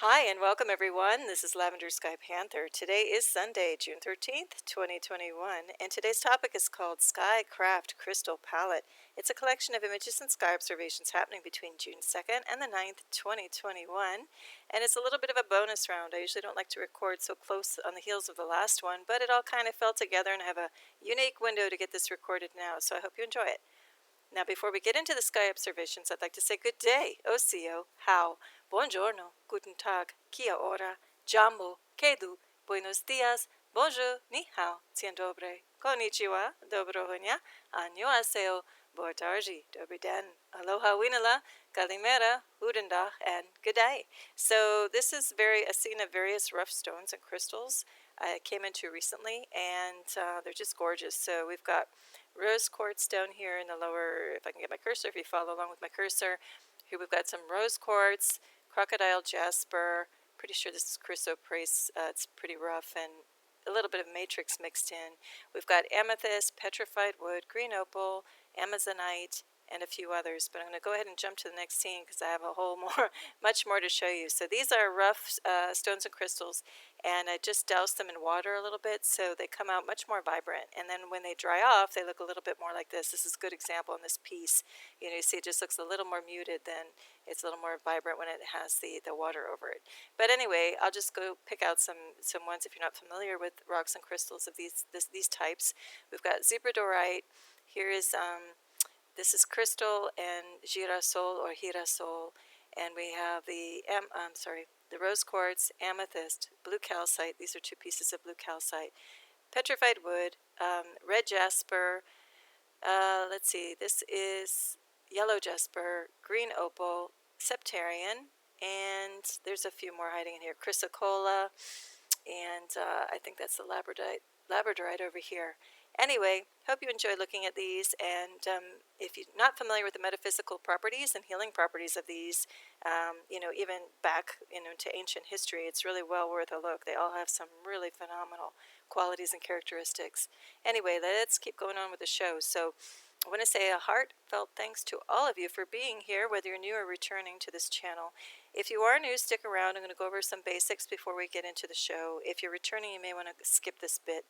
Hi and welcome everyone. This is Lavender Sky Panther. Today is Sunday, June 13th, 2021, and today's topic is called Sky.Craft.Crystal.Palette. It's a collection of images and sky observations happening between June 2nd and the 9th, 2021, and it's a little bit of a bonus round. I usually don't like to record so close on the heels of the last one, but it all kind of fell together and I have a unique window to get this recorded now, so I hope you enjoy it. Now, before we get into the sky observations, I'd like to say good day, osio, how, buongiorno, guten tag, kia ora, jambo, kedu, buenos dias, bonjour, ni hao, dzień dobry, konnichiwa, dobrohonya, annyeonghaseyo, boa-tarji, dobry den, aloha winala, kalimera, udendach, and good day. So this is a scene of various rough stones and crystals I came into recently, and they're just gorgeous. So we've got rose quartz down here in the lower, if I can get my cursor, if you follow along with my cursor. Here we've got some rose quartz, crocodile jasper, pretty sure this is chrysoprase, it's pretty rough, and a little bit of matrix mixed in. We've got amethyst, petrified wood, green opal, amazonite, and a few others, but I'm going to go ahead and jump to the next scene because I have a whole much more to show you. So these are rough stones and crystals, and I just doused them in water a little bit so they come out much more vibrant, and then when they dry off they look a little bit more like this. This is a good example in this piece. You see it just looks a little more muted, then it's a little more vibrant when it has the water over it. But anyway, I'll just go pick out some ones if you're not familiar with rocks and crystals of these types. We've got zebradorite. Here is this is crystal and girasol or girasol, and we have the rose quartz, amethyst, blue calcite. These are two pieces of blue calcite, petrified wood, red jasper. Let's see, this is yellow jasper, green opal, septarian, and there's a few more hiding in here. Chrysocolla, and I think that's the labradorite over here. Anyway, hope you enjoy looking at these, and if you're not familiar with the metaphysical properties and healing properties of these, even back to ancient history, it's really well worth a look. They all have some really phenomenal qualities and characteristics. Anyway, let's keep going on with the show. So I want to say a heartfelt thanks to all of you for being here, whether you're new or returning to this channel. If you are new, stick around. I'm going to go over some basics before we get into the show. If you're returning, you may want to skip this bit.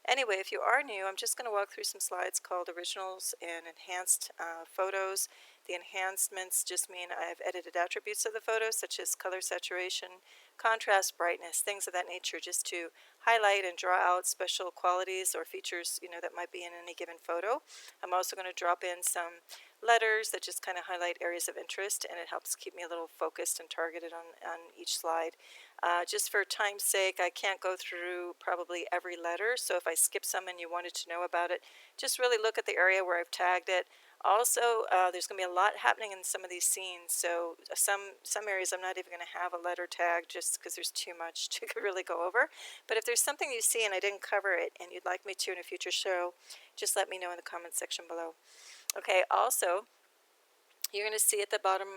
Anyway, if you are new, I'm just going to walk through some slides called Originals and Enhanced Photos. The enhancements just mean I've edited attributes of the photos, such as color saturation, contrast, brightness, things of that nature, just to highlight and draw out special qualities or features, that might be in any given photo. I'm also going to drop in some letters that just kind of highlight areas of interest, and it helps keep me a little focused and targeted on each slide. Just for time's sake, I can't go through probably every letter, so if I skip some and you wanted to know about it, just really look at the area where I've tagged it. Also, there's going to be a lot happening in some of these scenes, so some areas I'm not even going to have a letter tag just because there's too much to really go over. But if there's something you see and I didn't cover it and you'd like me to in a future show, just let me know in the comments section below. Okay, also, you're going to see at the bottom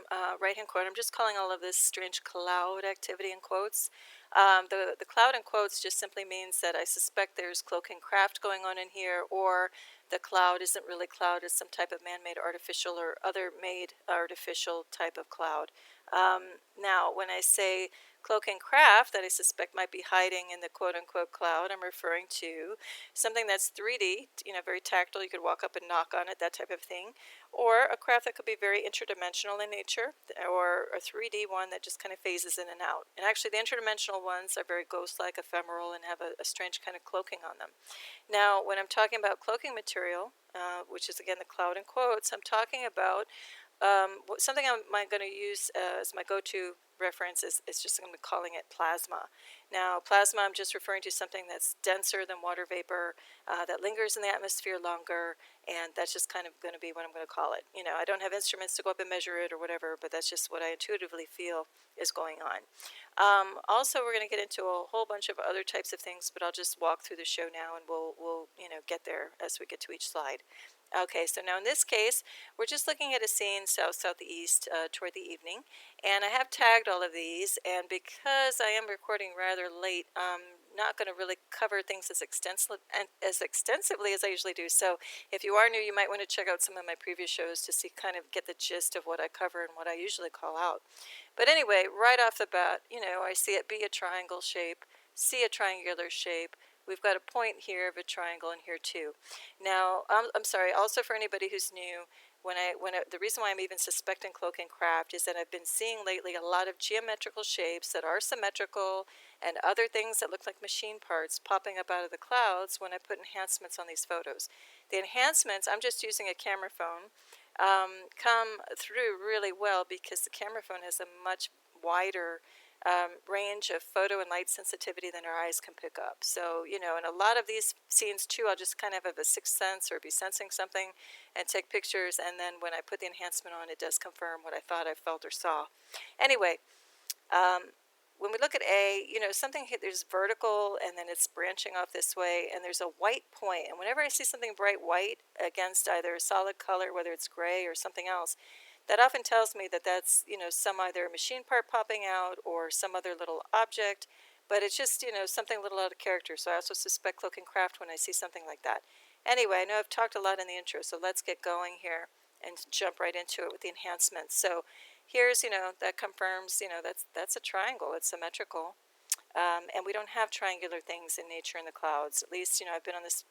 right-hand corner, I'm just calling all of this strange cloud activity in quotes. The cloud in quotes just simply means that I suspect there's cloak and craft going on in here, or the cloud isn't really cloud, it's some type of man-made artificial or other made artificial type of cloud. Now, when I say cloak and craft that I suspect might be hiding in the quote-unquote cloud, I'm referring to something that's 3D, very tactile, you could walk up and knock on it, that type of thing, or a craft that could be very interdimensional in nature, or a 3D one that just kind of phases in and out. And actually the interdimensional ones are very ghost-like, ephemeral, and have a strange kind of cloaking on them. Now, when I'm talking about cloaking material, which is again the cloud in quotes, I'm talking about something I'm going to use as my go-to reference is just I'm calling it plasma. Now, plasma, I'm just referring to something that's denser than water vapor, that lingers in the atmosphere longer, and that's just kind of going to be what I'm going to call it. I don't have instruments to go up and measure it or whatever, but that's just what I intuitively feel is going on. Also, we're going to get into a whole bunch of other types of things, but I'll just walk through the show now, and we'll get there as we get to each slide. Okay, so now in this case, we're just looking at a scene south-southeast toward the evening, and I have tagged all of these, and because I am recording rather late, not going to really cover things as extensively as I usually do. So if you are new, you might want to check out some of my previous shows to see, kind of get the gist of what I cover and what I usually call out. But anyway, right off the bat, I see it be a triangle shape, see a triangular shape. We've got a point here of a triangle in here too. Now, I'm sorry, also for anybody who's new, the reason why I'm even suspecting cloak and craft is that I've been seeing lately a lot of geometrical shapes that are symmetrical and other things that look like machine parts popping up out of the clouds when I put enhancements on these photos. The enhancements, I'm just using a camera phone, come through really well because the camera phone has a much wider range of photo and light sensitivity than our eyes can pick up. So, in a lot of these scenes too, I'll just kind of have a sixth sense or be sensing something and take pictures, and then when I put the enhancement on, it does confirm what I thought I felt or saw. Anyway, when we look at A, something there's vertical and then it's branching off this way, and there's a white point. And whenever I see something bright white against either a solid color, whether it's gray or something else, that often tells me that that's, some either machine part popping out or some other little object, but it's just, something a little out of character. So I also suspect cloak and craft when I see something like that. Anyway, I know I've talked a lot in the intro, so let's get going here and jump right into it with the enhancements. So here's, that confirms, that's a triangle. It's symmetrical. And we don't have triangular things in nature in the clouds. At least, I've been on this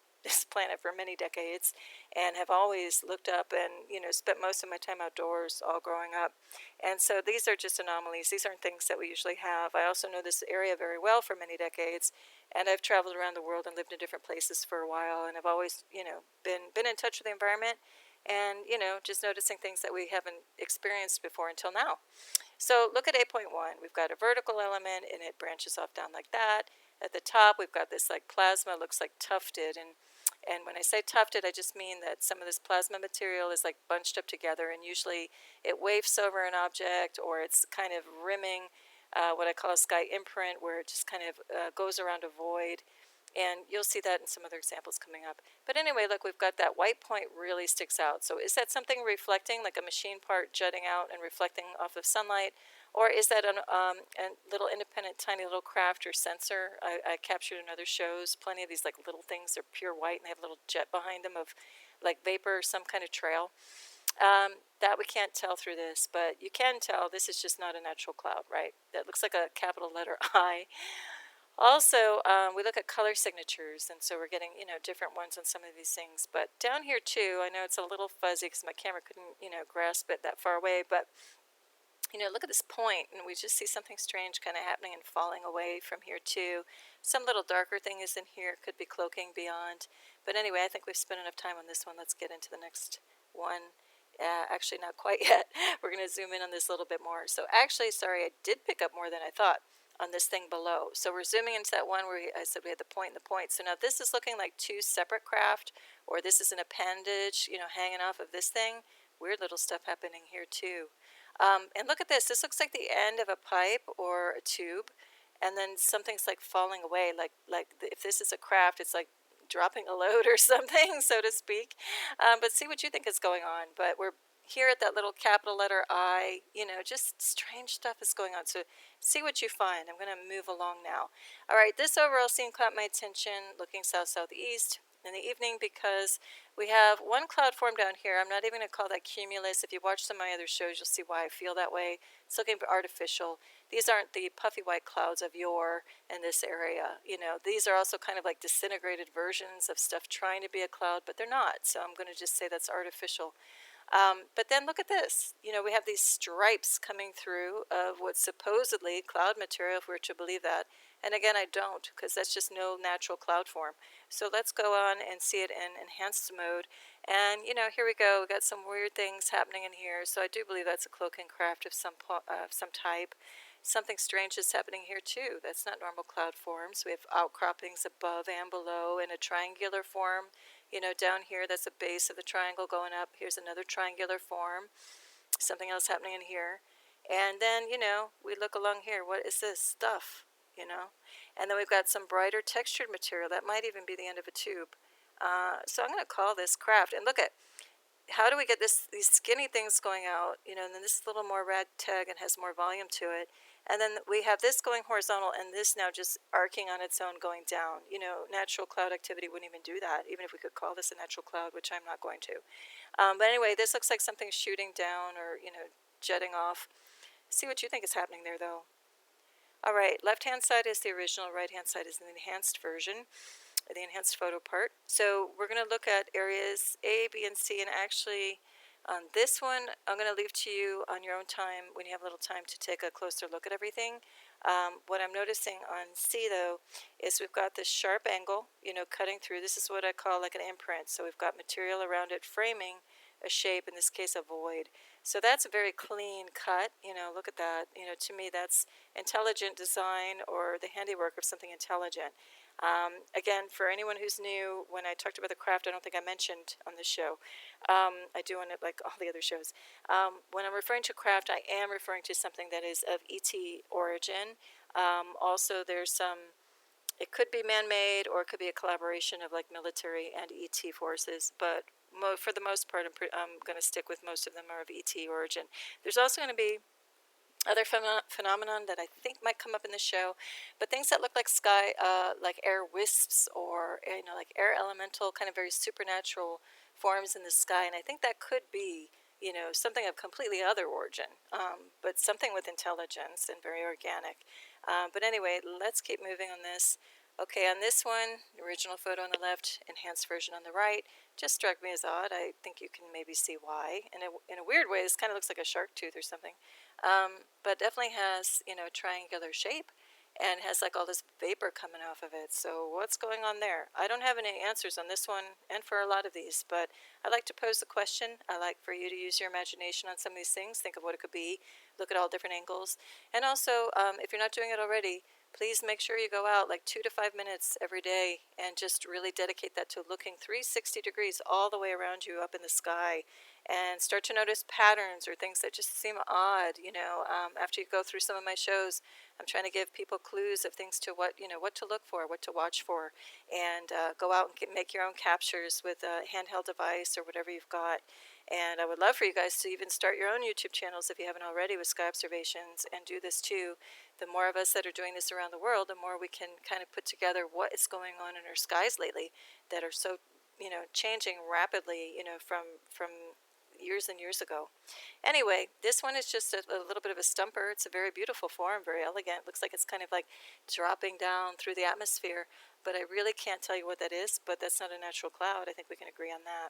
planet for many decades and have always looked up and, spent most of my time outdoors all growing up. And so these are just anomalies. These aren't things that we usually have. I also know this area very well for many decades, and I've traveled around the world and lived in different places for a while, and I've always, been in touch with the environment and, just noticing things that we haven't experienced before until now. So look at 8.1. We've got a vertical element and it branches off down like that. At the top, we've got this like plasma, looks like tufted, and when I say tufted, I just mean that some of this plasma material is like bunched up together, and usually it wafts over an object, or it's kind of rimming what I call a sky imprint, where it just kind of goes around a void. And you'll see that in some other examples coming up. But anyway, look, we've got that white point really sticks out. So is that something reflecting, like a machine part jutting out and reflecting off of sunlight? Or is that a little independent, tiny little craft or sensor I captured in other shows? Plenty of these like little things, they're pure white and they have a little jet behind them of like vapor or some kind of trail. That we can't tell through this, but you can tell this is just not a natural cloud, right? That looks like a capital letter I. Also, we look at color signatures, and so we're getting, different ones on some of these things. But down here too, I know it's a little fuzzy because my camera couldn't, grasp it that far away, but look at this point, and we just see something strange kind of happening and falling away from here too. Some little darker thing is in here, could be cloaking beyond. But anyway, I think we've spent enough time on this one. Let's get into the next one. Actually, not quite yet. We're going to zoom in on this a little bit more. So actually, sorry, I did pick up more than I thought on this thing below. So we're zooming into that one where I said we had the point and the point. So now this is looking like two separate craft, or this is an appendage, hanging off of this thing. Weird little stuff happening here too. And look at this. This looks like the end of a pipe or a tube, and then something's like falling away. Like if this is a craft, it's like dropping a load or something, so to speak. But see what you think is going on. But we're here at that little capital letter I, just strange stuff is going on. So see what you find. I'm going to move along now. All right, this overall scene caught my attention, looking south-southeast in the evening, because we have one cloud form down here. I'm not even going to call that cumulus. If you watch some of my other shows, you'll see why I feel that way. It's looking artificial. These aren't the puffy white clouds of yore in this area. These are also kind of like disintegrated versions of stuff trying to be a cloud, but they're not. So I'm going to just say that's artificial. But then look at this. We have these stripes coming through of what's supposedly cloud material, if we're to believe that. And again, I don't, because that's just no natural cloud form. So let's go on and see it in enhanced mode. And, here we go. We've got some weird things happening in here. So I do believe that's a cloak and craft of some type. Something strange is happening here, too. That's not normal cloud forms. We have outcroppings above and below in a triangular form. Down here, that's the base of the triangle going up. Here's another triangular form. Something else happening in here. And then, we look along here. What is this stuff? And then we've got some brighter textured material. That might even be the end of a tube. So I'm going to call this craft. And look at, how do we get these skinny things going out? And then this is a little more ragtag and has more volume to it. And then we have this going horizontal and this now just arcing on its own going down. You know, natural cloud activity wouldn't even do that, even if we could call this a natural cloud, which I'm not going to. But anyway, this looks like something shooting down or, you know, jetting off. See what you think is happening there, though. All right, left-hand side is the original, right-hand side is the enhanced version, the enhanced photo part. So we're going to look at areas A, B, and C, and actually on this one, I'm going to leave to you on your own time when you have a little time to take a closer look at everything. What I'm noticing on C, though, is we've got this sharp angle, you know, cutting through. This is what I call like an imprint. So we've got material around it framing a shape, in this case a void. So that's a very clean cut, you know, look at that. You know, to me that's intelligent design or the handiwork of something intelligent. Again, for anyone who's new, when I talked about the craft, I don't think I mentioned on this show. I do on it like all the other shows. When I'm referring to craft, I am referring to something that is of ET origin. Also, there's some, it could be man-made or it could be a collaboration of like military and ET forces, but for the most part, I'm going to stick with most of them are of ET origin. There's also going to be other phenomenon that I think might come up in the show, but things that look like sky, like air wisps or, you know, like air elemental, kind of very supernatural forms in the sky, and I think that could be, you know, something of completely other origin, but something with intelligence and very organic. But anyway, let's keep moving on this. Okay, on this one, original photo on the left, enhanced version on the right, just struck me as odd. I think you can maybe see why. In a weird way, this kind of looks like a shark tooth or something. But definitely has, you know, a triangular shape and has like all this vapor coming off of it. So what's going on there? I don't have any answers on this one and for a lot of these, but I like to pose the question. I like for you to use your imagination on some of these things. Think of what it could be. Look at all different angles. And also, if you're not doing it already, please make sure you go out like 2 to 5 minutes every day and just really dedicate that to looking 360 degrees all the way around you up in the sky and start to notice patterns or things that just seem odd. You know, after you go through some of my shows, I'm trying to give people clues of things to what, you know, what to look for, what to watch for, and go out and make your own captures with a handheld device or whatever you've got. And I would love for you guys to even start your own YouTube channels if you haven't already with sky observations and do this too. The more of us that are doing this around the world, the more we can kind of put together what is going on in our skies lately that are so, you know, changing rapidly, you know, from years and years ago. Anyway, this one is just a little bit of a stumper. It's a very beautiful form, very elegant. Looks like it's kind of like dropping down through the atmosphere, but I really can't tell you what that is, but that's not a natural cloud. I think we can agree on that.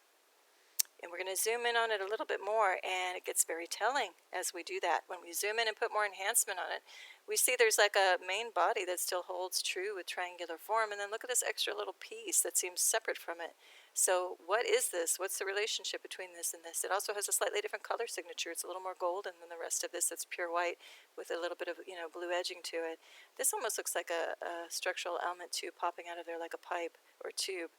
And we're going to zoom in on it a little bit more, and it gets very telling as we do that. When we zoom in and put more enhancement on it, we see there's like a main body that still holds true with triangular form, and then look at this extra little piece that seems separate from it. So what is this? What's the relationship between this and this? It also has a slightly different color signature. It's a little more golden than the rest of this. It's pure white with a little bit of, you know, blue edging to it. This almost looks like a structural element too popping out of there like a pipe or tube.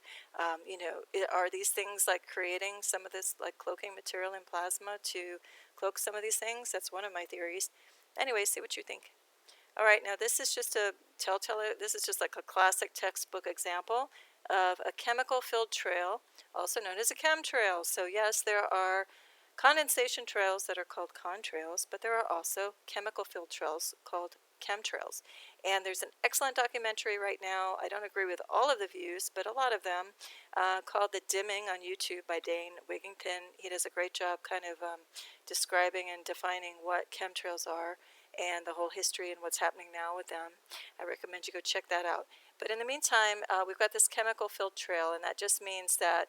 You know, are these things like creating some of this like cloaking material in plasma to cloak some of these things? That's one of my theories. Anyway, see what you think. All right, now this is just a this is just like a classic textbook example of a chemical-filled trail, also known as a chemtrail. So yes, there are condensation trails that are called contrails, but there are also chemical-filled trails called chemtrails. And there's an excellent documentary right now. I don't agree with all of the views, but a lot of them, called The Dimming on YouTube by Dane Wigington. He does a great job kind of describing and defining what chemtrails are and the whole history and what's happening now with them. I recommend you go check that out. But in the meantime, we've got this chemical-filled trail, and that just means that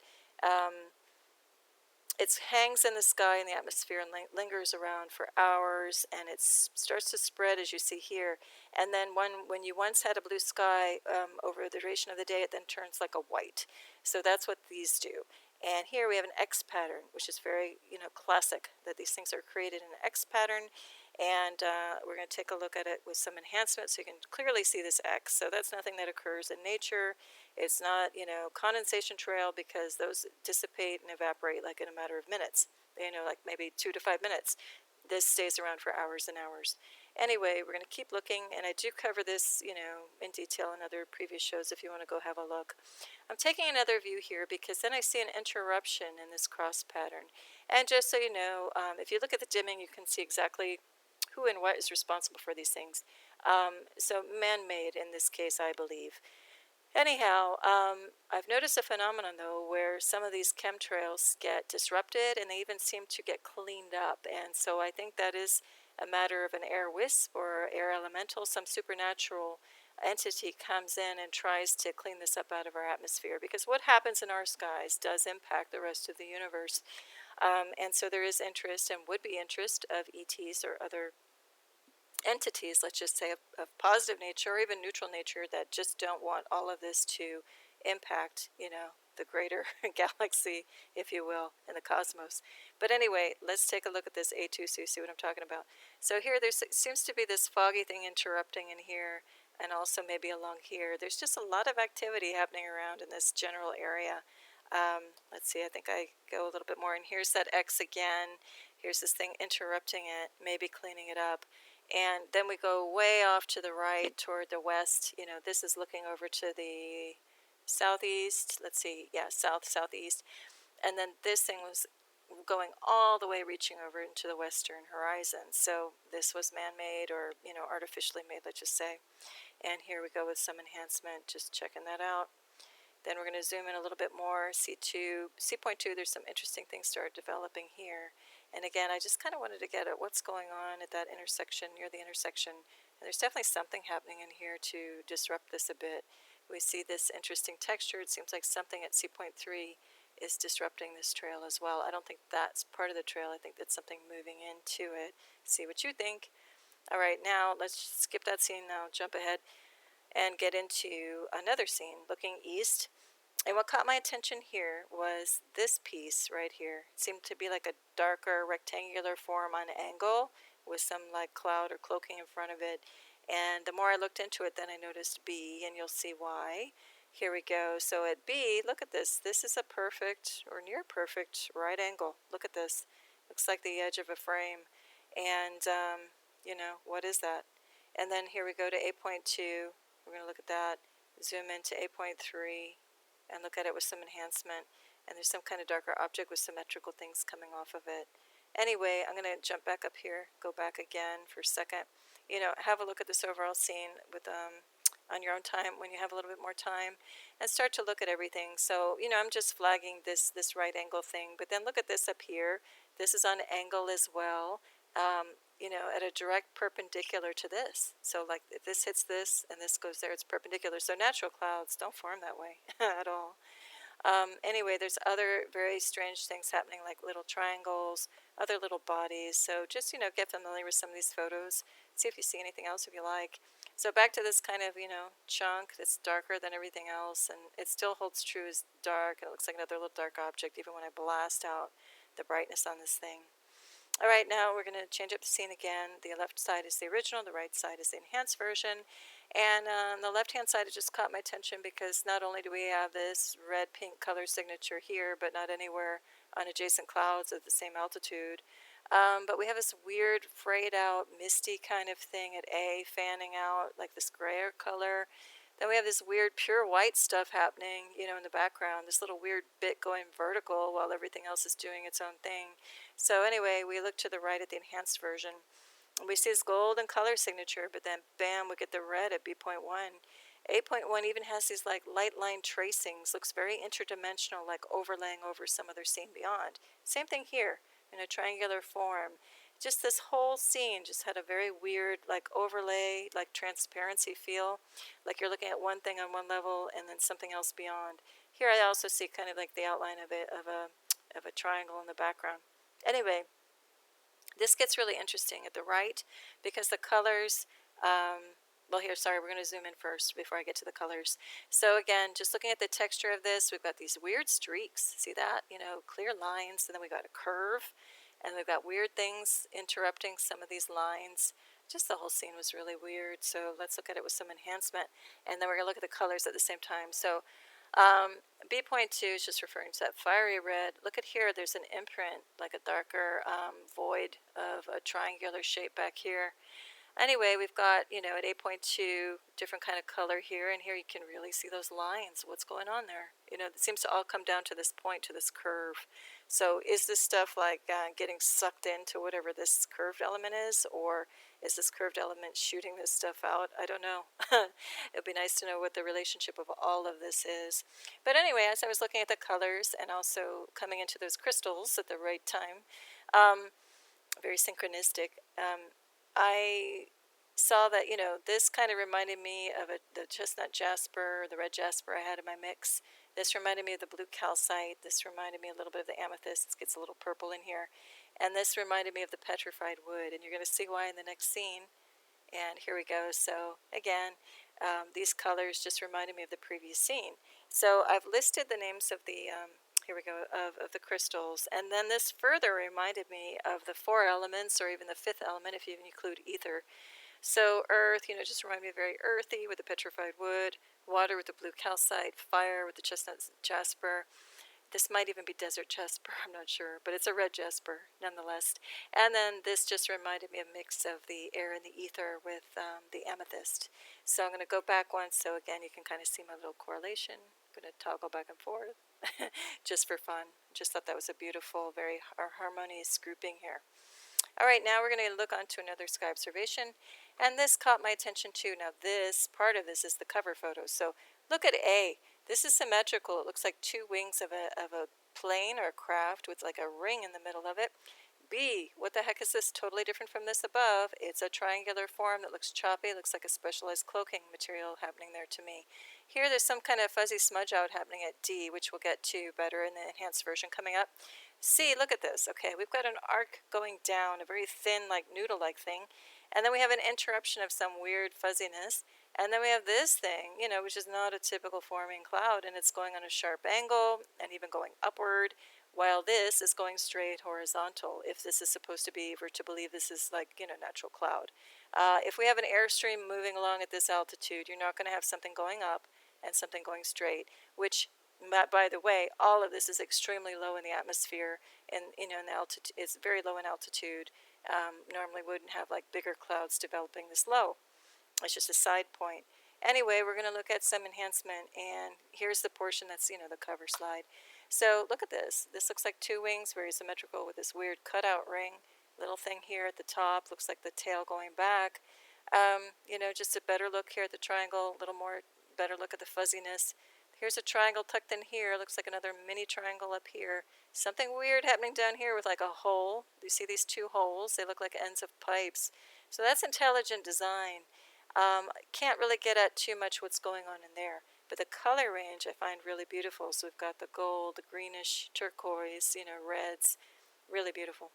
it hangs in the sky in the atmosphere and lingers around for hours, and it starts to spread as you see here. And then when you once had a blue sky, over the duration of the day, it then turns like a white. So that's what these do. And here we have an X pattern, which is very, you know, classic, that these things are created in an X pattern. And we're going to take a look at it with some enhancement so you can clearly see this X. So that's nothing that occurs in nature. It's not, you know, condensation trail, because those dissipate and evaporate like in a matter of minutes, you know, like maybe 2 to 5 minutes. This stays around for hours and hours. Anyway, we're going to keep looking, and I do cover this, you know, in detail in other previous shows if you want to go have a look. I'm taking another view here because then I see an interruption in this cross pattern. And just so you know, if you look at the dimming, you can see exactly who and what is responsible for these things. So man-made in this case, I believe. Anyhow, I've noticed a phenomenon though where some of these chemtrails get disrupted and they even seem to get cleaned up. And so I think that is a matter of an air wisp or air elemental, some supernatural entity comes in and tries to clean this up out of our atmosphere, because what happens in our skies does impact the rest of the universe. And so there is interest and would be interest of ETs or other entities, let's just say of positive nature or even neutral nature, that just don't want all of this to impact, the greater galaxy, if you will, in the cosmos. But anyway, let's take a look at this A2 so you see what I'm talking about. So here there seems to be this foggy thing interrupting in here, and also maybe along here. There's just a lot of activity happening around in this general area. Let's see, I think I go a little bit more, and here's that X again. Here's this thing interrupting it, maybe cleaning it up. And then we go way off to the right toward the west. This is looking over to the southeast. Let's see, yeah, southeast. And then this thing was going all the way, reaching over into the western horizon. So this was man-made or, artificially made, let's just say. And here we go with some enhancement, just checking that out. Then we're going to zoom in a little bit more. C.2, there's some interesting things start developing here. And again, I just kind of wanted to get at what's going on at that intersection, near the intersection. And there's definitely something happening in here to disrupt this a bit. We see this interesting texture. It seems like something at C.3 is disrupting this trail as well. I don't think that's part of the trail. I think that's something moving into it. See what you think. All right, now let's skip that scene now, jump ahead, and get into another scene looking east. And what caught my attention here was this piece right here. It seemed to be like a darker rectangular form on an angle with some like cloud or cloaking in front of it. And the more I looked into it, then I noticed B, and you'll see why. Here we go. So at B, look at this. This is a perfect or near perfect right angle. Look at this. Looks like the edge of a frame. And, what is that? And then here we go to 8.2. We're going to look at that. Zoom into 8.3. And look at it with some enhancement, and there's some kind of darker object with symmetrical things coming off of it. Anyway, I'm going to jump back up here, go back again for a second. Have a look at this overall scene with on your own time when you have a little bit more time, and start to look at everything. So, I'm just flagging this right angle thing, but then look at this up here. This is on an angle as well. At a direct perpendicular to this. So like if this hits this and this goes there, it's perpendicular. So natural clouds don't form that way at all. Anyway, there's other very strange things happening, like little triangles, other little bodies. So just, get familiar with some of these photos. See if you see anything else if you like. So back to this kind of, chunk that's darker than everything else, and it still holds true as dark, and it looks like another little dark object even when I blast out the brightness on this thing. All right, now we're going to change up the scene again. The left side is the original, the right side is the enhanced version. And on the left-hand side, it just caught my attention because not only do we have this red-pink color signature here, but not anywhere on adjacent clouds at the same altitude. But we have this weird, frayed-out, misty kind of thing at A, fanning out, like this grayer color. Then we have this weird pure white stuff happening, in the background, this little weird bit going vertical while everything else is doing its own thing. So anyway, we look to the right at the enhanced version, and we see this golden color signature, but then bam, we get the red at B.1. 8.1 even has these like light line tracings, looks very interdimensional, like overlaying over some other scene beyond. Same thing here, in a triangular form. Just this whole scene just had a very weird, like overlay, like transparency feel, like you're looking at one thing on one level and then something else beyond. Here I also see kind of like the outline of a triangle in the background. Anyway, this gets really interesting at the right because the colors, we're going to zoom in first before I get to the colors. So again, just looking at the texture of this, we've got these weird streaks. See that? Clear lines, and then we've got a curve, and we've got weird things interrupting some of these lines. Just the whole scene was really weird. So let's look at it with some enhancement, and then we're going to look at the colors at the same time. So B.2 is just referring to that fiery red. Look at here, there's an imprint, like a darker void of a triangular shape back here. Anyway, we've got, at 8.2, different kind of color here, and here you can really see those lines, what's going on there. It seems to all come down to this point, to this curve. So is this stuff like getting sucked into whatever this curved element is, or Is this curved element shooting this stuff out? I don't know. It would be nice to know what the relationship of all of this is. But anyway, as I was looking at the colors and also coming into those crystals at the right time, very synchronistic, I saw that, this kind of reminded me of the chestnut jasper, the red jasper I had in my mix. This reminded me of the blue calcite. This reminded me a little bit of the amethyst. It gets a little purple in here. And this reminded me of the petrified wood. And you're going to see why in the next scene. And here we go. So again, these colors just reminded me of the previous scene. So I've listed the names of the, here we go, of the crystals. And then this further reminded me of the 4 elements, or even the 5th element if you even include ether. So earth, just remind me of very earthy with the petrified wood, water with the blue calcite, fire with the chestnut jasper. This might even be desert jasper, I'm not sure, but it's a red jasper nonetheless. And then this just reminded me of a mix of the air and the ether with the amethyst. So I'm going to go back once, so again you can kind of see my little correlation. I'm going to toggle back and forth just for fun. Just thought that was a beautiful, very harmonious grouping here. All right, now we're going to look onto another sky observation, and this caught my attention too. Now this, part of this is the cover photo. So look at A. This is symmetrical. It looks like 2 wings of a plane or a craft with like a ring in the middle of it. B, what the heck is this? Totally different from this above. It's a triangular form that looks choppy. It looks like a specialized cloaking material happening there to me. Here there's some kind of fuzzy smudge out happening at D, which we'll get to better in the enhanced version coming up. C, look at this. Okay, we've got an arc going down, a very thin, like noodle-like thing. And then we have an interruption of some weird fuzziness. And then we have this thing, which is not a typical forming cloud, and it's going on a sharp angle and even going upward, while this is going straight horizontal, if this is supposed to be, if we're to believe this is like, natural cloud. If we have an airstream moving along at this altitude, you're not going to have something going up and something going straight, which, by the way, all of this is extremely low in the atmosphere, and in the altitude, it's very low in altitude. Normally wouldn't have like bigger clouds developing this low. It's just a side point. Anyway, we're going to look at some enhancement, and here's the portion that's, the cover slide. So look at this. This looks like 2 wings, very symmetrical with this weird cutout ring. Little thing here at the top, looks like the tail going back. Just a better look here at the triangle, a little more better look at the fuzziness. Here's a triangle tucked in here. Looks like another mini triangle up here. Something weird happening down here with like a hole. You see these 2 holes? They look like ends of pipes. So that's intelligent design. Can't really get at too much what's going on in there. But the color range I find really beautiful. So we've got the gold, the greenish, turquoise, reds. Really beautiful.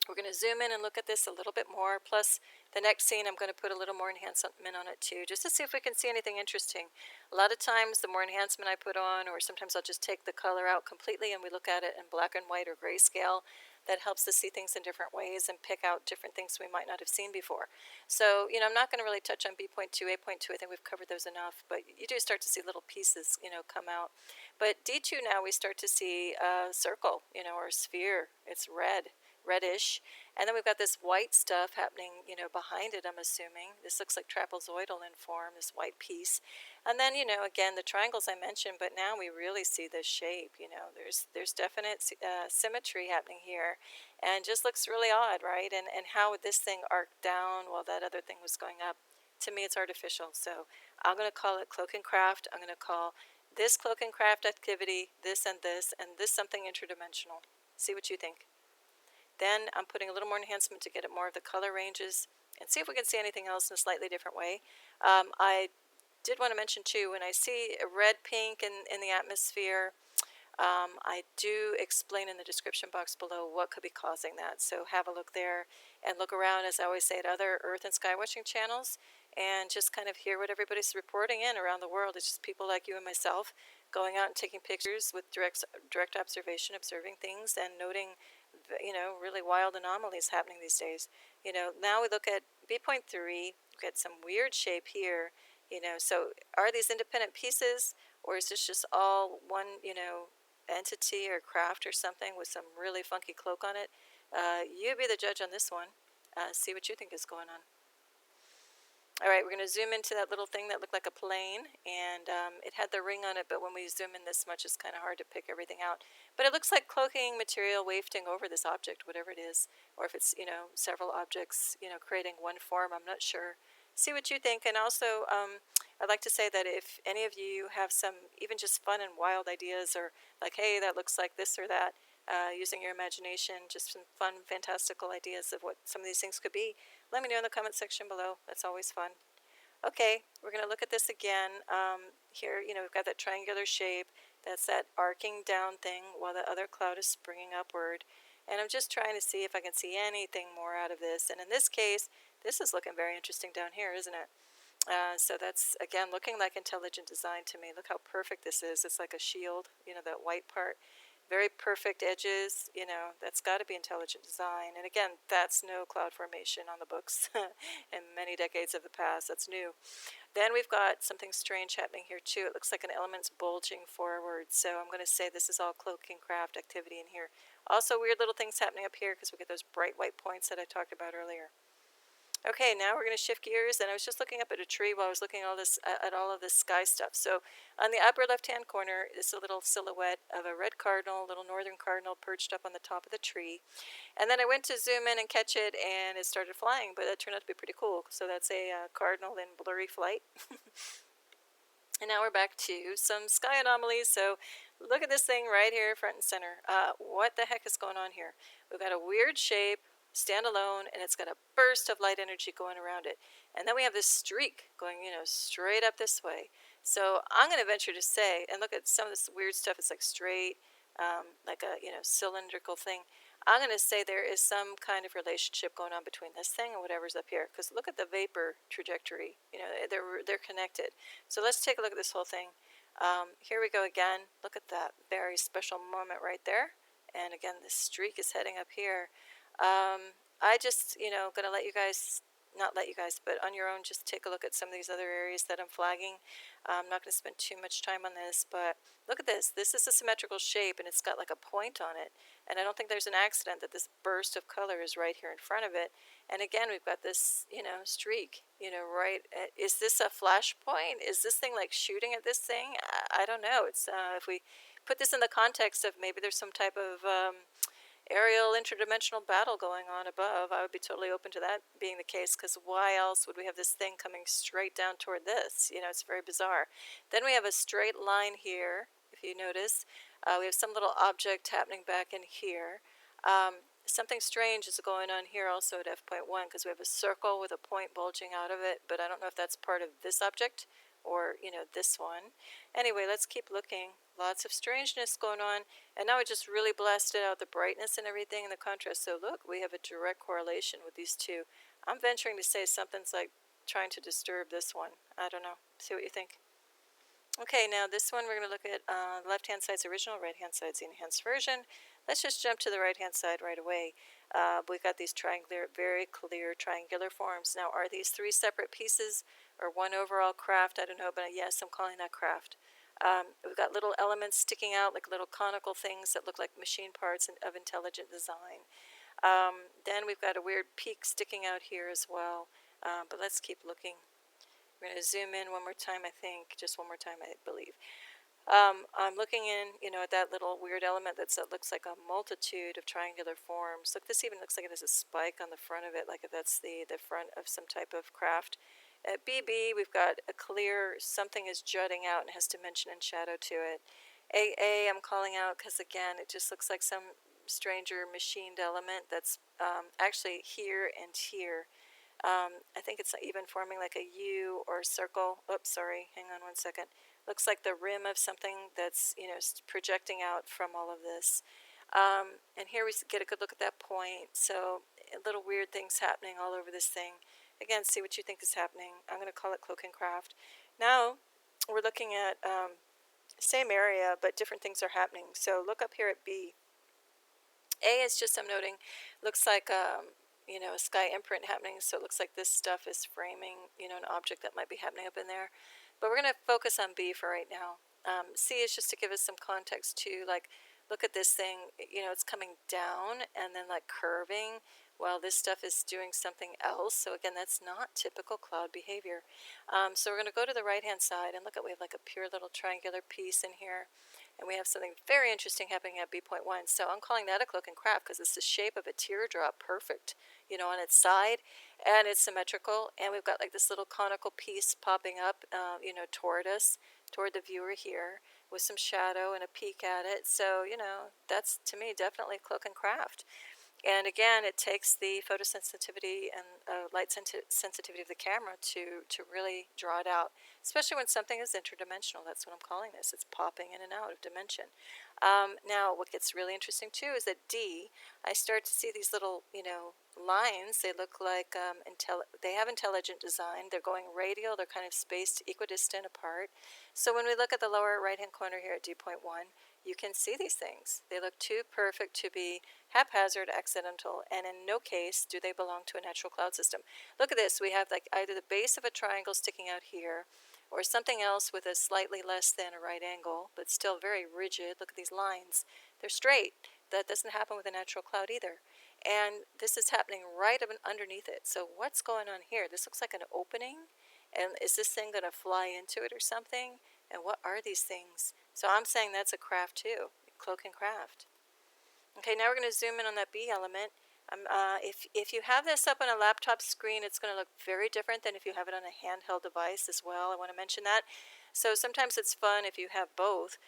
We're going to zoom in and look at this a little bit more. Plus, the next scene, I'm going to put a little more enhancement on it too, just to see if we can see anything interesting. A lot of times, the more enhancement I put on, or sometimes I'll just take the color out completely and we look at it in black and white or grayscale. That helps us see things in different ways and pick out different things we might not have seen before. So, I'm not going to really touch on B.2, A.2. I think we've covered those enough, but you do start to see little pieces, come out. But D2 now we start to see a circle, or a sphere. It's reddish. And then we've got this white stuff happening, behind it, I'm assuming. This looks like trapezoidal in form, this white piece. And then, again, the triangles I mentioned, but now we really see this shape, There's definite symmetry happening here. And just looks really odd, right? And how would this thing arc down while that other thing was going up? To me, it's artificial. So I'm going to call it cloak and craft. I'm going to call this cloak and craft activity, this, and this something interdimensional. See what you think. Then I'm putting a little more enhancement to get at more of the color ranges and see if we can see anything else in a slightly different way. I did want to mention too, when I see a red-pink in the atmosphere, I do explain in the description box below what could be causing that. So have a look there and look around, as I always say, at other Earth and Sky watching channels and just kind of hear what everybody's reporting in around the world. It's just people like you and myself going out and taking pictures with direct observation, observing things and noting really wild anomalies happening these days. Now we look at B.3, we get some weird shape here, so are these independent pieces, or is this just all one, entity or craft or something with some really funky cloak on it? You be the judge on this one. See what you think is going on. All right, we're going to zoom into that little thing that looked like a plane, and it had the ring on it, but when we zoom in this much, it's kind of hard to pick everything out. But it looks like cloaking material wafting over this object, whatever it is, or if it's, several objects, creating one form. I'm not sure. See what you think. And also, I'd like to say that if any of you have some even just fun and wild ideas, or like, hey, that looks like this or that, using your imagination, just some fun, fantastical ideas of what some of these things could be, let me know in the comment section below. That's always fun. Okay, we're going to look at this again. Here, we've got that triangular shape. That's that arcing down thing while the other cloud is springing upward. And I'm just trying to see if I can see anything more out of this. And in this case, this is looking very interesting down here, isn't it? So that's, again, looking like intelligent design to me. Look how perfect this is. It's like a shield, that white part. Very perfect edges, that's got to be intelligent design. And again, that's no cloud formation on the books in many decades of the past. That's new. Then we've got something strange happening here too. It looks like an element's bulging forward. So I'm going to say this is all cloak and craft activity in here. Also weird little things happening up here because we get those bright white points that I talked about earlier. Okay, now we're going to shift gears, and I was just looking up at a tree while I was looking at all of this sky stuff. So on the upper left-hand corner is a little silhouette of a red cardinal, a little northern cardinal perched up on the top of the tree. And then I went to zoom in and catch it, and it started flying, but it turned out to be pretty cool. So that's a cardinal in blurry flight. And now we're back to some sky anomalies. So look at this thing right here, front and center. What the heck is going on here? We've got a weird shape, standalone, and it's got a burst of light energy going around it. And then we have this streak going, straight up this way. So I'm going to venture to say, and look at some of this weird stuff. It's like straight, like a, cylindrical thing. I'm going to say there is some kind of relationship going on between this thing and whatever's up here. Because look at the vapor trajectory. They're connected. So let's take a look at this whole thing. Here we go again. Look at that very special moment right there. And again, this streak is heading up here. I just, going to let you guys, not let you guys, but on your own, just take a look at some of these other areas that I'm flagging. I'm not going to spend too much time on this, but look at this. This is a symmetrical shape, and it's got like a point on it. And I don't think there's an accident that this burst of color is right here in front of it. And again, we've got this, streak, right. Is this a flash point? Is this thing like shooting at this thing? I don't know. It's, if we put this in the context of maybe there's some type of, aerial interdimensional battle going on above, I would be totally open to that being the case, because why else would we have this thing coming straight down toward this? It's very bizarre. Then we have a straight line here, if you notice. We have some little object happening back in here. Something strange is going on here also at f.1, because we have a circle with a point bulging out of it, but I don't know if that's part of this object or, this one. Anyway, let's keep looking. Lots of strangeness going on. And now I just really blasted out the brightness and everything and the contrast. So look, we have a direct correlation with these two. I'm venturing to say something's like trying to disturb this one. I don't know. See what you think. Okay, now this one we're going to look at the left-hand side's original, right-hand side's the enhanced version. Let's just jump to the right-hand side right away. We've got these triangular, very clear triangular forms. Now, are these three separate pieces or one overall craft? I don't know, but yes, I'm calling that craft. We've got little elements sticking out, like little conical things that look like machine parts of intelligent design. Then we've got a weird peak sticking out here as well. But let's keep looking. We're going to zoom in one more time, I think. Just one more time, I believe. I'm looking in, at that little weird element that looks like a multitude of triangular forms. Look, this even looks like it has a spike on the front of it, like if that's the front of some type of craft. At BB, we've got a clear, something is jutting out and has dimension and shadow to it. AA, I'm calling out because, again, it just looks like some stranger machined element that's actually here and here. I think it's even forming like a U or a circle. Oops, sorry, hang on one second. Looks like the rim of something that's, projecting out from all of this. And here we get a good look at that point. So little weird things happening all over this thing. Again, see what you think is happening. I'm going to call it cloak and craft. Now we're looking at same area, but different things are happening. So look up here at B. A is just, I'm noting, looks like a sky imprint happening. So it looks like this stuff is framing, an object that might be happening up in there. But we're going to focus on B for right now. C is just to give us some context too, like, look at this thing, it's coming down and then like curving. while this stuff is doing something else. So again, that's not typical cloud behavior. So we're going to go to the right-hand side and look at, we have like a pure little triangular piece in here. And we have something very interesting happening at B.1. So I'm calling that a cloak and craft because it's the shape of a teardrop, perfect, you know, on its side. And it's symmetrical. And we've got like this little conical piece popping up, you know, toward us, toward the viewer here, with some shadow and a peek at it. So, you know, that's to me definitely cloak and craft. And again, it takes the photosensitivity and light sensitivity of the camera to really draw it out, especially when something is interdimensional. That's what I'm calling this. It's popping in and out of dimension. Now, what gets really interesting too is that D, I start to see these little, you know, lines. They look like they have intelligent design. They're going radial. They're kind of spaced equidistant apart. So when we look at the lower right-hand corner here at D.1, you can see these things. They look too perfect to be haphazard, accidental, and in no case do they belong to a natural cloud system. Look at this. We have like either the base of a triangle sticking out here or something else with a slightly less than a right angle, but still very rigid. Look at these lines. They're straight. That doesn't happen with a natural cloud either. And this is happening right underneath it. So what's going on here? This looks like an opening. And is this thing going to fly into it or something? And what are these things? So I'm saying that's a craft too, cloak and craft. Okay, now we're going to zoom in on that B element. If you have this up on a laptop screen, it's going to look very different than if you have it on a handheld device as well. I want to mention that. So sometimes it's fun if you have both,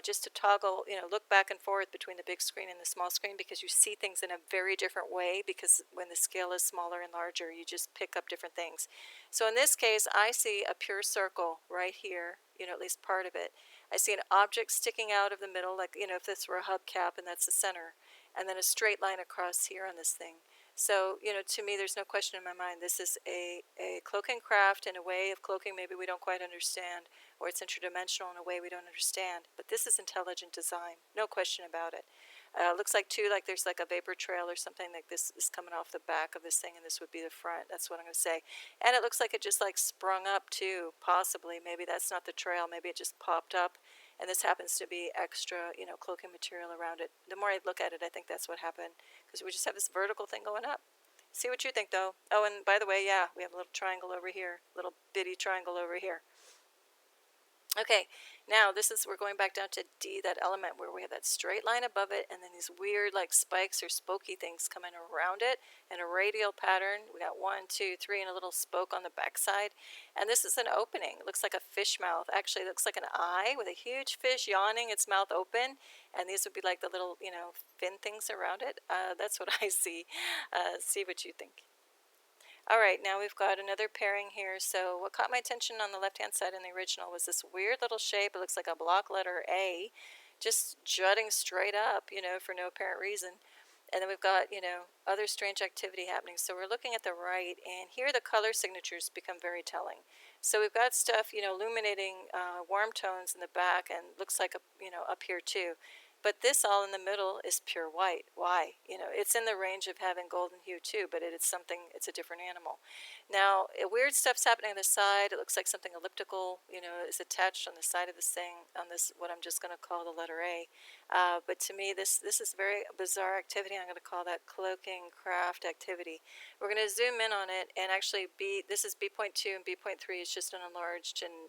just to toggle, you know, look back and forth between the big screen and the small screen, because you see things in a very different way, because when the scale is smaller and larger, you just pick up different things. So in this case, I see a pure circle right here, you know, at least part of it. I see an object sticking out of the middle, like, you know, if this were a hubcap and that's the center, and then a straight line across here on this thing. So, you know, to me, there's no question in my mind. This is a cloak and craft in a way of cloaking maybe we don't quite understand, or it's interdimensional in a way we don't understand. But this is intelligent design, no question about it. Looks like too, like there's like a vapor trail or something like this is coming off the back of this thing, and this would be the front. That's what I'm going to say. And it looks like it just like sprung up too, possibly. Maybe that's not the trail. Maybe it just popped up, and this happens to be extra, you know, cloaking material around it. The more I look at it, I think that's what happened, because we just have this vertical thing going up. See what you think, though. Oh, and by the way, yeah, we have a little triangle over here, little bitty triangle over here. Okay, now we're going back down to D, that element where we have that straight line above it, and then these weird like spikes or spokey things coming around it in a radial pattern. We got 1, 2, 3, and a little spoke on the backside. And this is an opening. It looks like a fish mouth. Actually, it looks like an eye with a huge fish yawning, its mouth open. And these would be like the little, you know, fin things around it. That's what I see. See what you think. All right, now we've got another pairing here. So what caught my attention on the left-hand side in the original was this weird little shape. It looks like a block letter A, just jutting straight up, you know, for no apparent reason. And then we've got, you know, other strange activity happening. So we're looking at the right, and here the color signatures become very telling. So we've got stuff, you know, illuminating warm tones in the back, and looks like, you know, up here too. But this all in the middle is pure white. Why? You know, it's in the range of having golden hue too, but it's a different animal. Now, weird stuff's happening on the side. It looks like something elliptical, you know, is attached on the side of this thing, on this, what I'm just going to call the letter A. But to me, this is very bizarre activity. I'm going to call that cloaking craft activity. We're going to zoom in on it, and actually this is B.2 and B.3 is just an enlarged and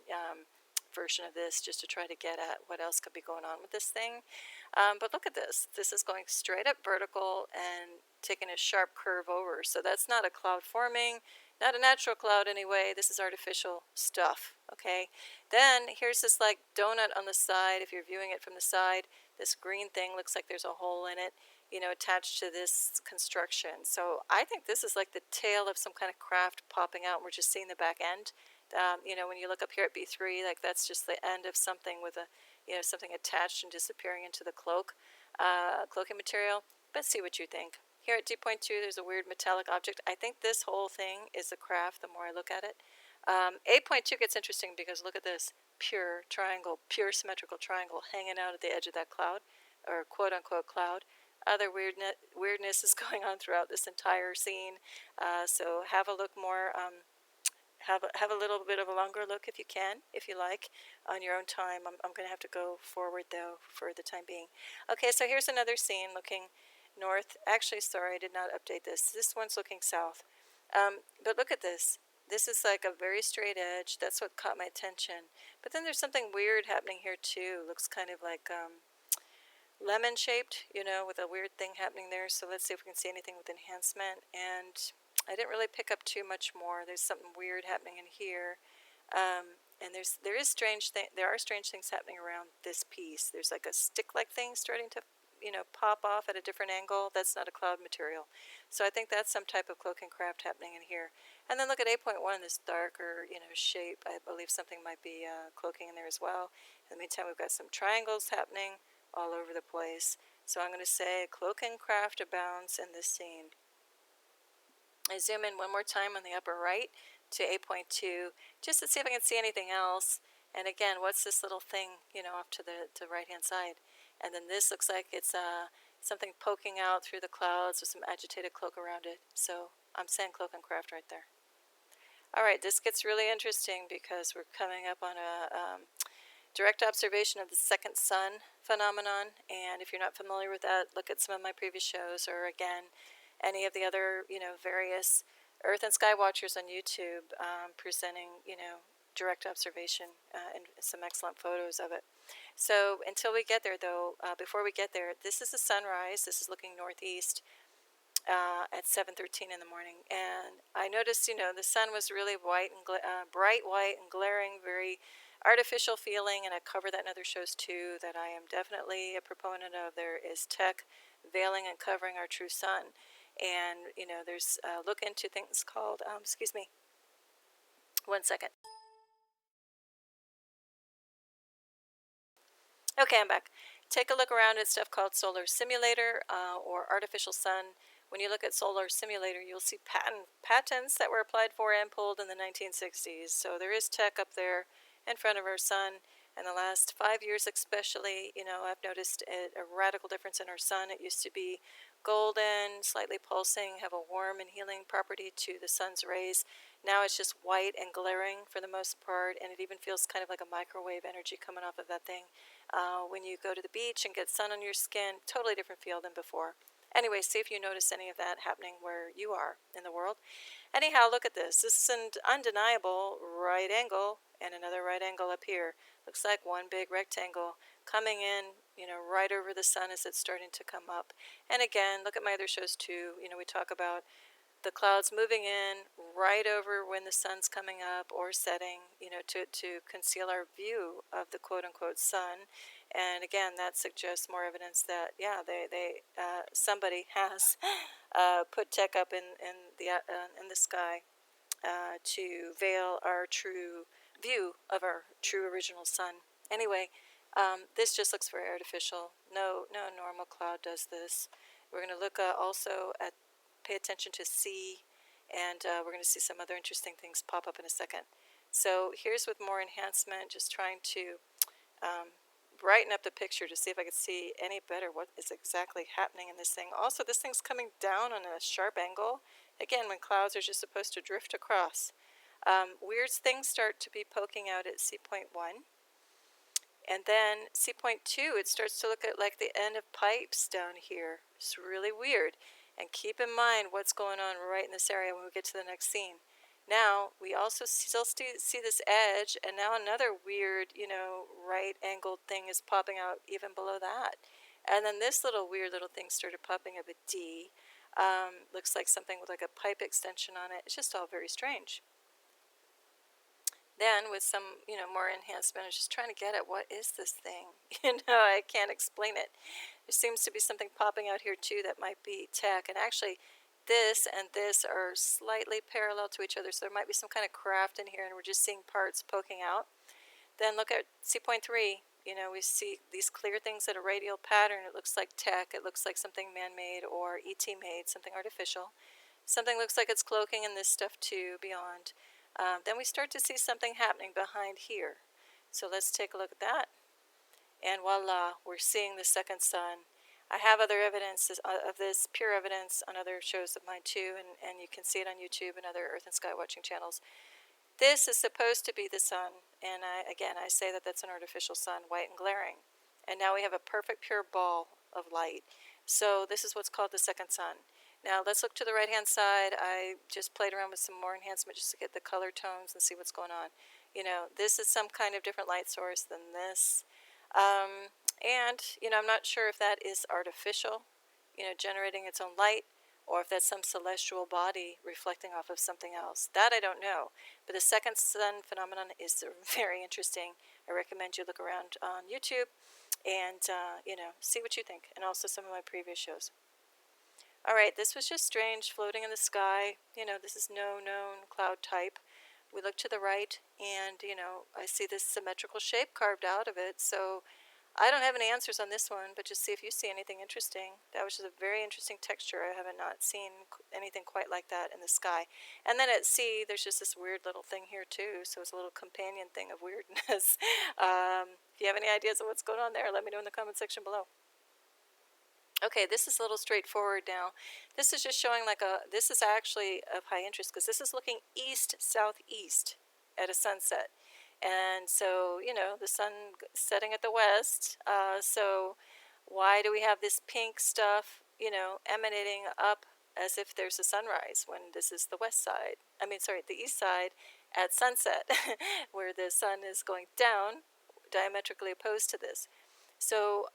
version of this, just to try to get at what else could be going on with this thing. But look at this. This is going straight up vertical and taking a sharp curve over. So that's not a cloud forming, not a natural cloud anyway. This is artificial stuff, okay? Then here's this like donut on the side. If you're viewing it from the side, this green thing looks like there's a hole in it, you know, attached to this construction. So I think this is like the tail of some kind of craft popping out, and we're just seeing the back end. You know, when you look up here at B3, like that's just the end of something with a, you know, something attached and disappearing into the cloaking material. But see what you think. Here at D.2, there's a weird metallic object. I think this whole thing is a craft the more I look at it. A.2 gets interesting because look at this pure triangle, pure symmetrical triangle hanging out at the edge of that cloud, or quote-unquote cloud. Other weirdness is going on throughout this entire scene. So have a look more. Have a little bit of a longer look if you can, if you like, on your own time. I'm going to have to go forward, though, for the time being. Okay, so here's another scene looking north. Actually, sorry, I did not update this. This one's looking south. But look at this. This is like a very straight edge. That's what caught my attention. But then there's something weird happening here too. Looks kind of like lemon shaped, you know, with a weird thing happening there. So let's see if we can see anything with enhancement. And I didn't really pick up too much more. There's something weird happening in here. And there are strange things happening around this piece. There's like a stick-like thing starting to, you know, pop off at a different angle. That's not a cloud material. So I think that's some type of cloak and craft happening in here. And then look at 8.1, this darker, you know, shape. I believe something might be cloaking in there as well. In the meantime, we've got some triangles happening all over the place. So I'm going to say cloak and craft abounds in this scene. I zoom in one more time on the upper right to 8.2 just to see if I can see anything else. And again, what's this little thing, you know, off to the right hand side? And then this looks like it's something poking out through the clouds with some agitated cloak around it. So I'm saying cloak and craft right there. All right, this gets really interesting because we're coming up on a direct observation of the second sun phenomenon. And if you're not familiar with that, look at some of my previous shows, or again, any of the other, you know, various Earth and Sky Watchers on YouTube presenting, you know, direct observation and some excellent photos of it. So until we get there, though, before we get there, this is the sunrise. This is looking northeast at 7:13 in the morning, and I noticed, you know, the sun was really white and bright white and glaring, very artificial feeling, and I cover that in other shows too. That I am definitely a proponent of. There is tech veiling and covering our true sun, and you know, there's look into things called excuse me, 1 second. Okay, I'm back. Take a look around at stuff called solar simulator or artificial sun. When you look at solar simulator, you'll see patents that were applied for and pulled in the 1960s. So there is tech up there in front of our sun. In the last 5 years especially, you know, I've noticed a radical difference in our sun. It used to be golden, slightly pulsing, have a warm and healing property to the sun's rays. Now it's just white and glaring for the most part, and it even feels kind of like a microwave energy coming off of that thing. When you go to the beach and get sun on your skin, totally different feel than before. Anyway, see if you notice any of that happening where you are in the world. Anyhow, look at this. This is an undeniable right angle and another right angle up here. Looks like one big rectangle coming in, you know, right over the sun as it's starting to come up. And again, look at my other shows too. You know, we talk about the clouds moving in right over when the sun's coming up or setting, you know, to conceal our view of the quote-unquote sun. And again, that suggests more evidence that, yeah, somebody has put tech up in the sky to veil our true view of our true original sun. Anyway, this just looks very artificial. No normal cloud does this. We're going to look also at pay attention to C, and we're going to see some other interesting things pop up in a second. So here's with more enhancement, just trying to brighten up the picture to see if I could see any better what is exactly happening in this thing. Also, this thing's coming down on a sharp angle, again, when clouds are just supposed to drift across. Weird things start to be poking out at C.1. And then C.2, it starts to look at like the end of pipes down here. It's really weird. And keep in mind what's going on right in this area when we get to the next scene. Now, we also still see this edge, and now another weird, you know, right-angled thing is popping out even below that. And then this weird little thing started popping up at D. Looks like something with like a pipe extension on it. It's just all very strange. Then with some, you know, more enhancement, I was just trying to get at what is this thing? You know, I can't explain it. There seems to be something popping out here too that might be tech. And actually, this and this are slightly parallel to each other. So there might be some kind of craft in here and we're just seeing parts poking out. Then look at C.3. You know, we see these clear things at a radial pattern. It looks like tech. It looks like something man-made or ET made, something artificial. Something looks like it's cloaking in this stuff too beyond. Then we start to see something happening behind here. So let's take a look at that. And voila, we're seeing the second sun. I have other evidence of this, pure evidence, on other shows of mine too, and you can see it on YouTube and other Earth and Sky watching channels. This is supposed to be the sun, and I say that that's an artificial sun, white and glaring. And now we have a perfect pure ball of light. So this is what's called the second sun. Now let's look to the right hand side. I just played around with some more enhancement just to get the color tones and see what's going on. You know, this is some kind of different light source than this. And, you know, I'm not sure if that is artificial, you know, generating its own light, or if that's some celestial body reflecting off of something else. That I don't know. But the second sun phenomenon is very interesting. I recommend you look around on YouTube and, you know, see what you think, and also some of my previous shows. All right, this was just strange, floating in the sky. You know, this is no known cloud type. We look to the right, and, you know, I see this symmetrical shape carved out of it. So I don't have any answers on this one, but just see if you see anything interesting. That was just a very interesting texture. I haven't not seen anything quite like that in the sky. And then at sea, there's just this weird little thing here too. So it's a little companion thing of weirdness. If you have any ideas of what's going on there, let me know in the comment section below. Okay, this is a little straightforward now. This is just showing like this is actually of high interest because this is looking east-southeast at a sunset. And so, you know, the sun setting at the west. So why do we have this pink stuff, you know, emanating up as if there's a sunrise when this is the west side? I mean, sorry, the east side at sunset where the sun is going down, diametrically opposed to this. So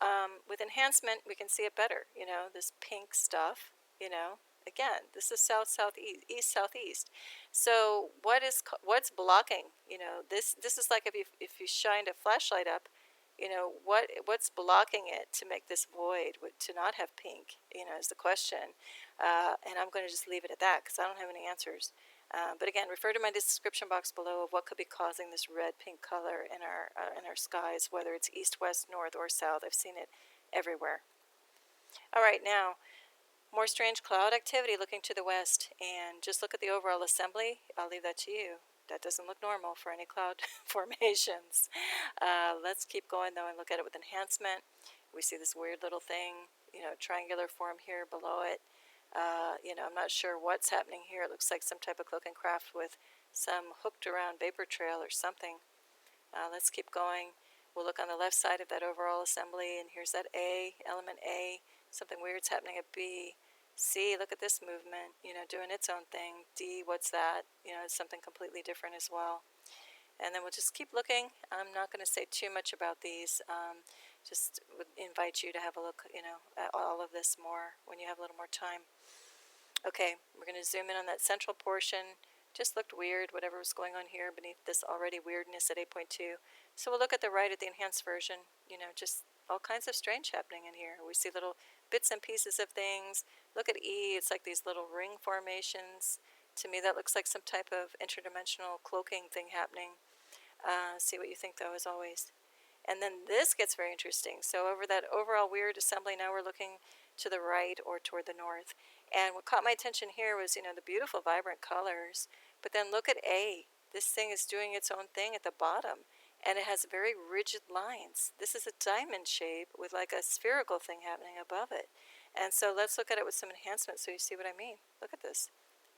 with enhancement, we can see it better, you know, this pink stuff, you know. Again, this is south-southeast, east-southeast. So what's blocking, you know, this is like if you shined a flashlight up, you know, what's blocking it to make this void, to not have pink, you know, is the question. And I'm going to just leave it at that because I don't have any answers. But again, refer to my description box below of what could be causing this red-pink color in our skies, whether it's east, west, north, or south. I've seen it everywhere. All right, now, more strange cloud activity looking to the west, and just look at the overall assembly. I'll leave that to you. That doesn't look normal for any cloud formations. Let's keep going, though, and look at it with enhancement. We see this weird little thing, you know, triangular form here below it. You know, I'm not sure what's happening here. It looks like some type of cloak and craft with some hooked around vapor trail or something. Let's keep going. We'll look on the left side of that overall assembly, and here's that A, element A. Something weird's happening at B. C, look at this movement, you know, doing its own thing. D, what's that? You know, it's something completely different as well. And then we'll just keep looking. I'm not going to say too much about these. Just would invite you to have a look, you know, at all of this more when you have a little more time. Okay, we're going to zoom in on that central portion. Just looked weird, whatever was going on here beneath this already weirdness at 8.2. So we'll look at the right at the enhanced version. You know, just all kinds of strange happening in here. We see little bits and pieces of things. Look at E, it's like these little ring formations. To me, that looks like some type of interdimensional cloaking thing happening. See what you think, though, as always. And then this gets very interesting. So over that overall weird assembly, now we're looking to the right or toward the north. And what caught my attention here was, you know, the beautiful vibrant colors. But then look at A. This thing is doing its own thing at the bottom. And it has very rigid lines. This is a diamond shape with like a spherical thing happening above it. And so let's look at it with some enhancement so you see what I mean. Look at this.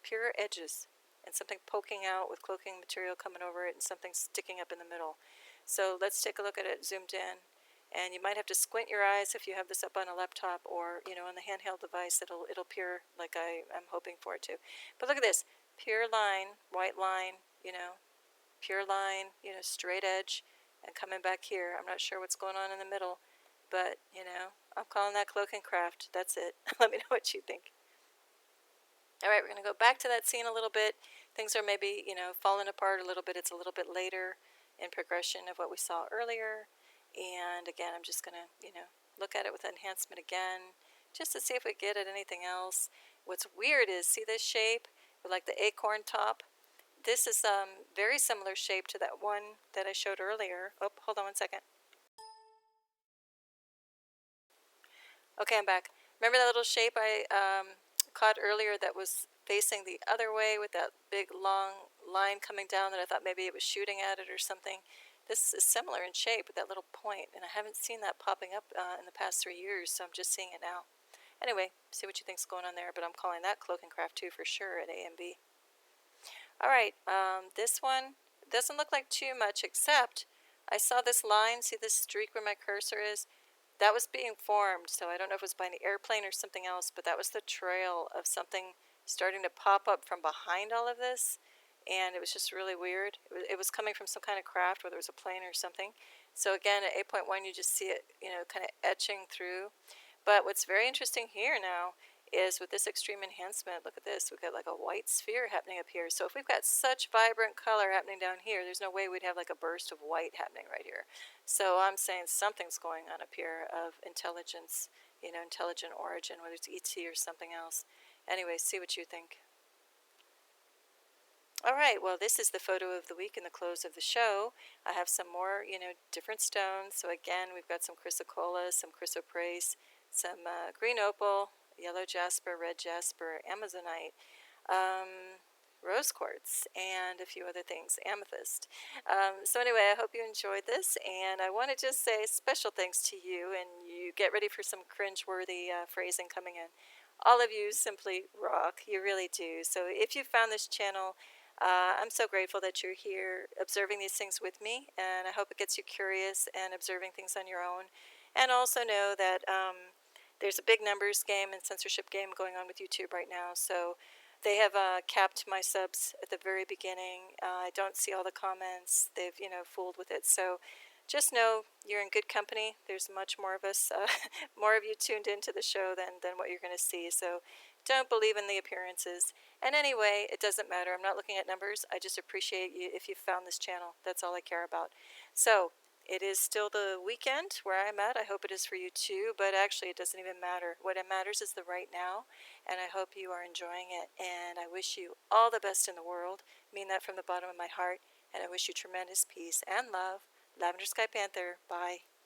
Pure edges and something poking out with cloaking material coming over it and something sticking up in the middle. So let's take a look at it zoomed in. And you might have to squint your eyes if you have this up on a laptop or, you know, on the handheld device. It'll appear like I'm hoping for it to. But look at this. Pure line, white line, you know, pure line, you know, straight edge, and coming back here. I'm not sure what's going on in the middle, but, you know, I'm calling that cloak and craft. That's it. Let me know what you think. All right, we're going to go back to that scene a little bit. Things are maybe, you know, falling apart a little bit. It's a little bit later in progression of what we saw earlier. And again, I'm just going to, you know, look at it with enhancement again, just to see if we get at anything else. What's weird is, see this shape with like the acorn top? This is very similar shape to that one that I showed earlier. Oh, hold on one second. Okay, I'm back. Remember that little shape I caught earlier that was facing the other way with that big long line coming down that I thought maybe it was shooting at it or something? This is similar in shape with that little point, and I haven't seen that popping up in the past 3 years, so I'm just seeing it now. Anyway, see what you think's going on there, but I'm calling that cloak and craft too for sure at A and B. All right, this one doesn't look like too much, except I saw this line. See this streak where my cursor is? that was being formed. So I don't know if it was by an airplane or something else, but that was the trail of something starting to pop up from behind all of this. And it was just really weird. It was coming from some kind of craft, whether it was a plane or something. So again, at 8.1, you just see it, kind of etching through. But what's very interesting here now is with this extreme enhancement, look at this, we've got like a white sphere happening up here. So if we've got such vibrant color happening down here, there's no way we'd have like a burst of white happening right here. So I'm saying something's going on up here of intelligence, intelligent origin, whether it's ET or something else. Anyway, see what you think. All right, well, this is the photo of the week and the close of the show. I have some more, different stones. So again, we've got some chrysocolla, some chrysoprase, some green opal, yellow jasper, red jasper, amazonite, rose quartz, and a few other things, amethyst. So anyway, I hope you enjoyed this, and I want to just say special thanks to you, and you get ready for some cringeworthy phrasing coming in. All of you simply rock, you really do. So if you found this channel, I'm so grateful that you're here observing these things with me, and I hope it gets you curious and observing things on your own. And also know that there's a big numbers game and censorship game going on with YouTube right now, so they have capped my subs at the very beginning. I don't see all the comments. They've, fooled with it. So just know you're in good company. There's much more of us, more of you tuned into the show than what you're going to see. So don't believe in the appearances. And anyway, it doesn't matter. I'm not looking at numbers. I just appreciate you if you found this channel. That's all I care about. So it is still the weekend where I'm at. I hope it is for you too, but actually it doesn't even matter. What matters is the right now, and I hope you are enjoying it. And I wish you all the best in the world. I mean that from the bottom of my heart, and I wish you tremendous peace and love. Lavender Sky Panther. Bye.